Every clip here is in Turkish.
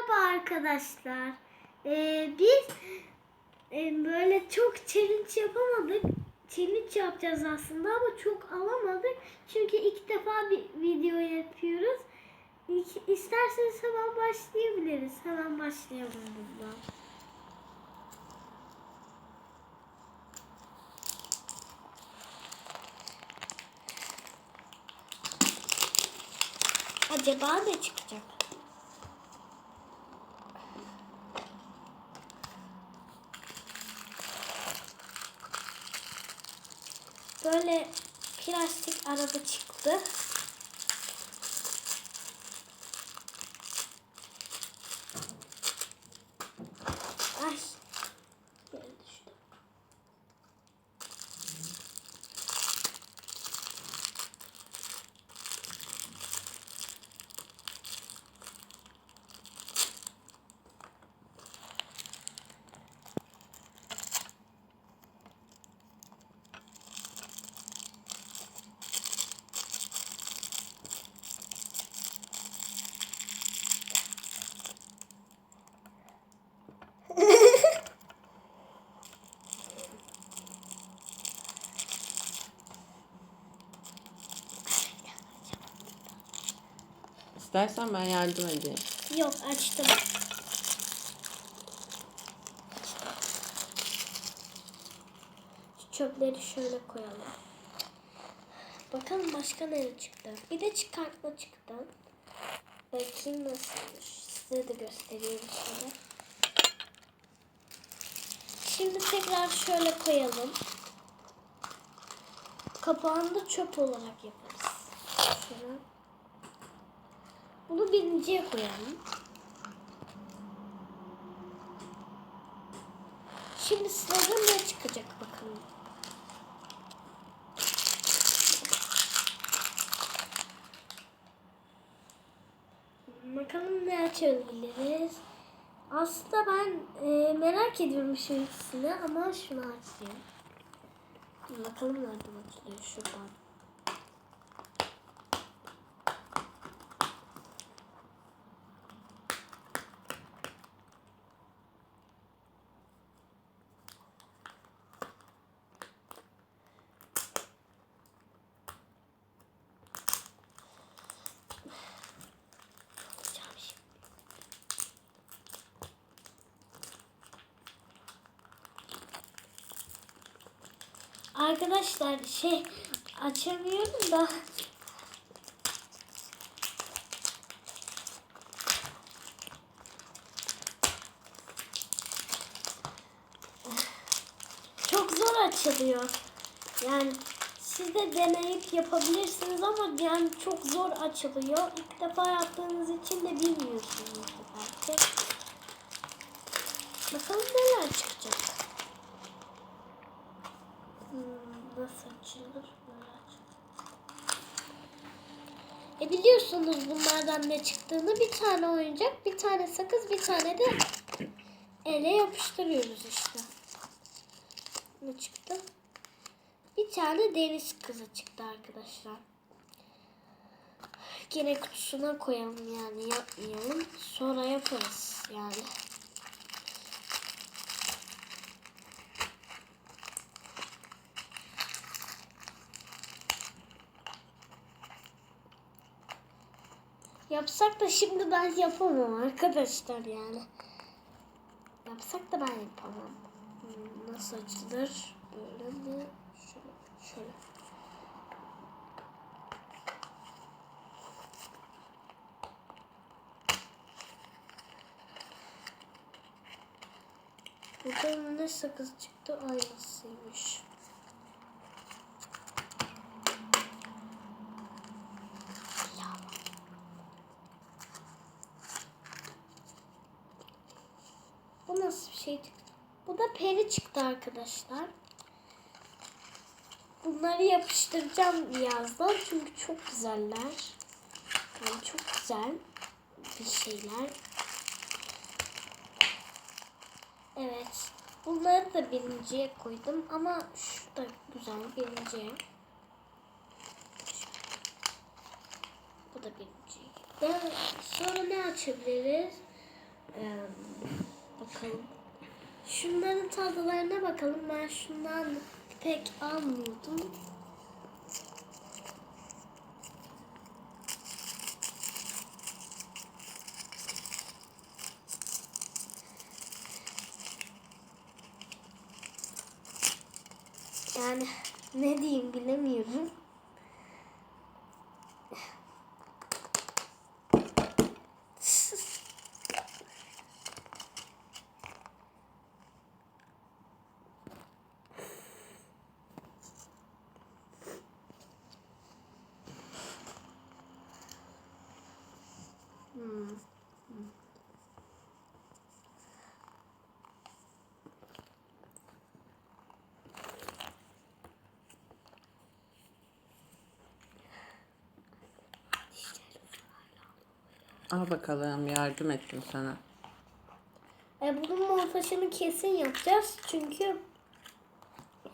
Merhaba arkadaşlar. Biz böyle çok challenge yapamadık. Challenge yapacağız aslında ama çok alamadık. Çünkü ilk defa bir video yapıyoruz. İsterseniz hemen başlayabiliriz. Hemen başlayalım buradan. Acaba ne çıkacak? Böyle plastik araba çıktı. Ay. Yere düştü. İstersen ben yardım edeyim. Yok, açtım. Şu çöpleri şöyle koyalım. Bakalım başka ne çıktı. Bir de çıkartma çıktı. Bakayım nasılmış. Size de göstereyim şöyle. Şimdi tekrar şöyle koyalım. Kapağını da çöp olarak yaparız. Şöyle. Bunu birinciye koyalım. Şimdi sırada ne çıkacak bakalım. Bakalım ne açabiliriz. Aslında ben merak ediyorum şu ikisini ama şunu açayım. Bakalım nereden açılıyor şuradan. Arkadaşlar açamıyorum da. Çok zor açılıyor. Yani siz de deneyip yapabilirsiniz ama yani çok zor açılıyor. İlk defa yaptığınız için de bilmiyorsunuz belki. Bakalım neler çıkacak. Nasıl açılır? Böyle açılır. Biliyorsunuz bunlardan ne çıktığını. Bir tane oyuncak, bir tane sakız, bir tane de ele yapıştırıyoruz işte. Ne çıktı? Bir tane deniz kızı çıktı arkadaşlar. Yine kutusuna koyalım yani yapmayalım. Sonra yaparız yani. Yapsak da şimdi ben yapamam arkadaşlar yani. Yapsak da ben yapamam. Nasıl açılır? Böyle mi? Şöyle. Burada ne sakız çıktı? Aynısıymış. Bu nasıl bir şey çıktı? Bu da peri çıktı arkadaşlar. Bunları yapıştıracağım birazdan çünkü çok güzeller. Yani çok güzel bir şeyler. Evet. Bunları da birinciye koydum ama şu da güzel birinciye. Bu da birinciye. Sonra ne açabiliriz? Bakalım. Şunların tadılarına bakalım. Ben şundan pek almıyordum. Yani ne diyeyim bilemiyorum. Al bakalım, yardım ettim sana. Bunun montajını kesin yapacağız çünkü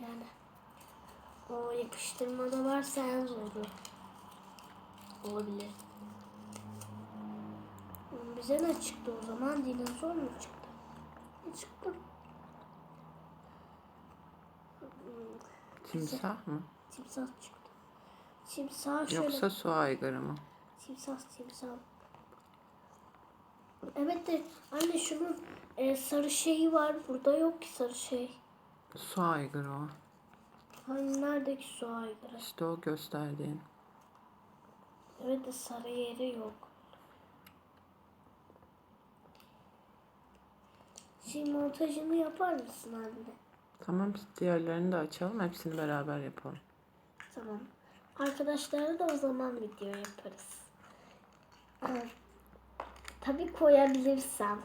yani o yapıştırmada varsa en zoru olabilir. Bize ne çıktı o zaman? Dinozor mu çıktı? Ne çıktı? Timsah mı? Timsah çıktı. Timsah şöyle. Yoksa su aygırı mı? Timsah. Evet de anne şunun sarı şeyi var. Burada yok ki sarı şey. Su aygırı o. Hani neredeki su aygırı? İşte o gösterdiğin. Evet de sarı yeri yok. Şimdi montajını yapar mısın anne? Tamam, diğerlerini de açalım. Hepsini beraber yapalım. Tamam. Arkadaşlara da o zaman video yaparız. Tabii koyabilirsem.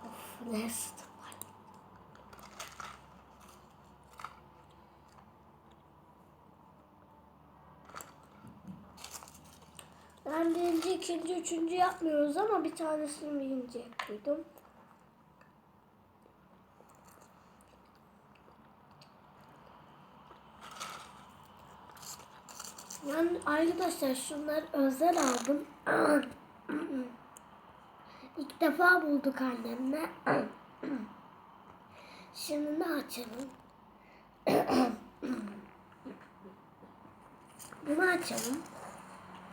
Of ne sıktım var. Ben birinci, ikinci, üçüncü yapmıyoruz ama bir tanesini birinciye koydum. Ben arkadaşlar şunları özel aldım. İlk defa bulduk annemle. Şimdi ne açalım? Bunu açalım.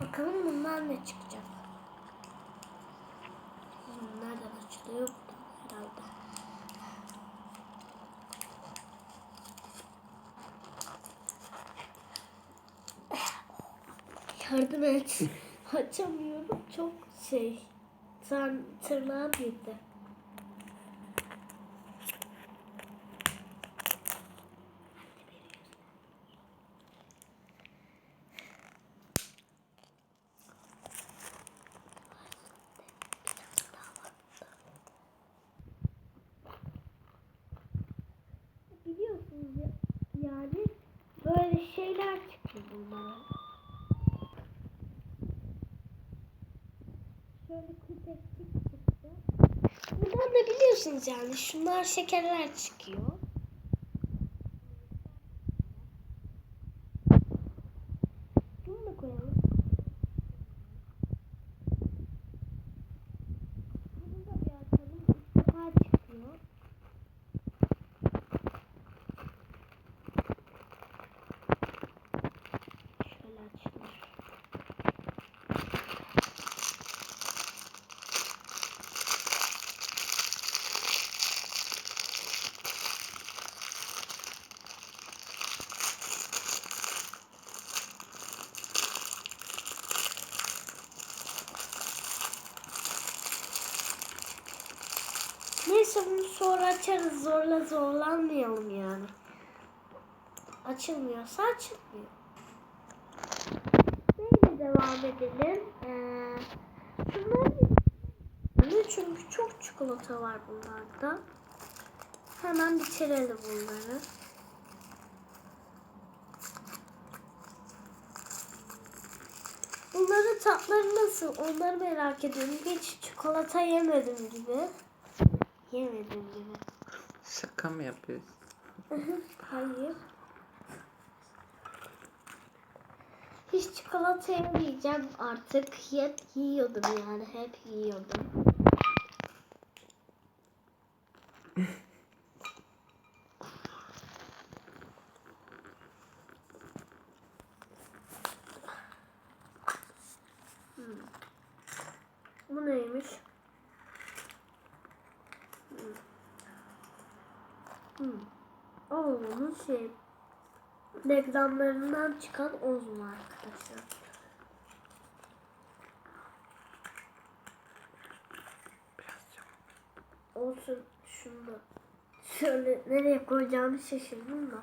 Bakalım bundan ne çıkacak. Nereden açılıyor? Herhalde. Yardım et. Açamıyorum. Çok tırnağa girdi. Biliyorsunuz yani böyle şeyler çıktı bunlara. Şöyle küpekçik çıktı. Buradan da biliyorsunuz yani şunlar şekerler çıkıyor. Bunu da koyalım. Bunu da bir açalım. İlk defa çıkıyor. Şöyle açalım. Neyse bunu sonra açarız. Zorlanmayalım yani. Açılmıyorsa açılmıyor. Neyle devam edelim? Şunları çünkü çok çikolata var bunlarda. Hemen bitirelim bunları. Bunların tatları nasıl? Onları merak ediyorum. Hiç çikolata yemedim gibi. Şaka mı yapıyorsun? Hayır. Hiç çikolata yemeyeceğim artık. Hep yiyordum yani. Hep yiyordum. Bu neymiş? Onun reklamlarından çıkan uzun arkadaşlar. Olsun, şunu da şöyle nereye koyacağımı şaşırdım da.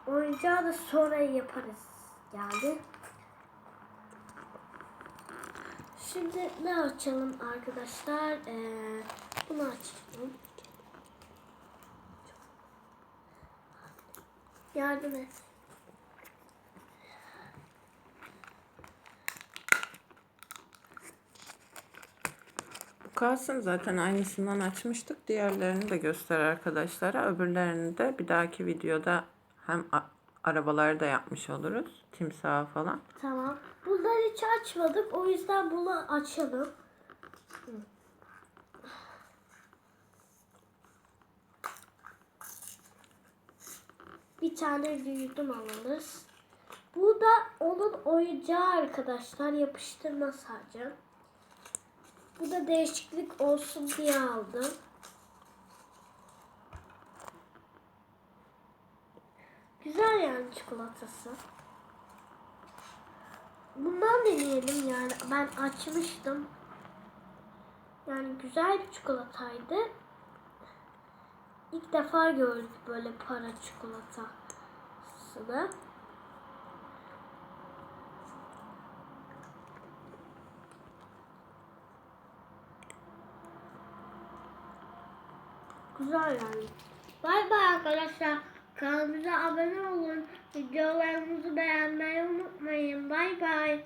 Oyuncağı da sonra yaparız yani. Şimdi ne açalım arkadaşlar? Bunu açalım. Yardım et. Kalsın, zaten aynısından açmıştık. Diğerlerini de göster arkadaşlara. Öbürlerini de bir dahaki videoda hem arabaları da yapmış oluruz. Timsahı falan. Tamam. Bunları hiç açmadık. O yüzden bunu açalım. Bir tane büyüdüm alırız. Bu da onun oyuncağı arkadaşlar. Yapıştırma sadece. Bu da değişiklik olsun diye aldım. Güzel yani çikolatası. Bundan deneyelim yani. Ben açmıştım. Yani güzel bir çikolataydı. İlk defa gördük böyle para çikolatasını. Güzel yani. Bay bay arkadaşlar. Kanalımıza abone olun. Videolarımızı beğenmeyi unutmayın. Bay bay.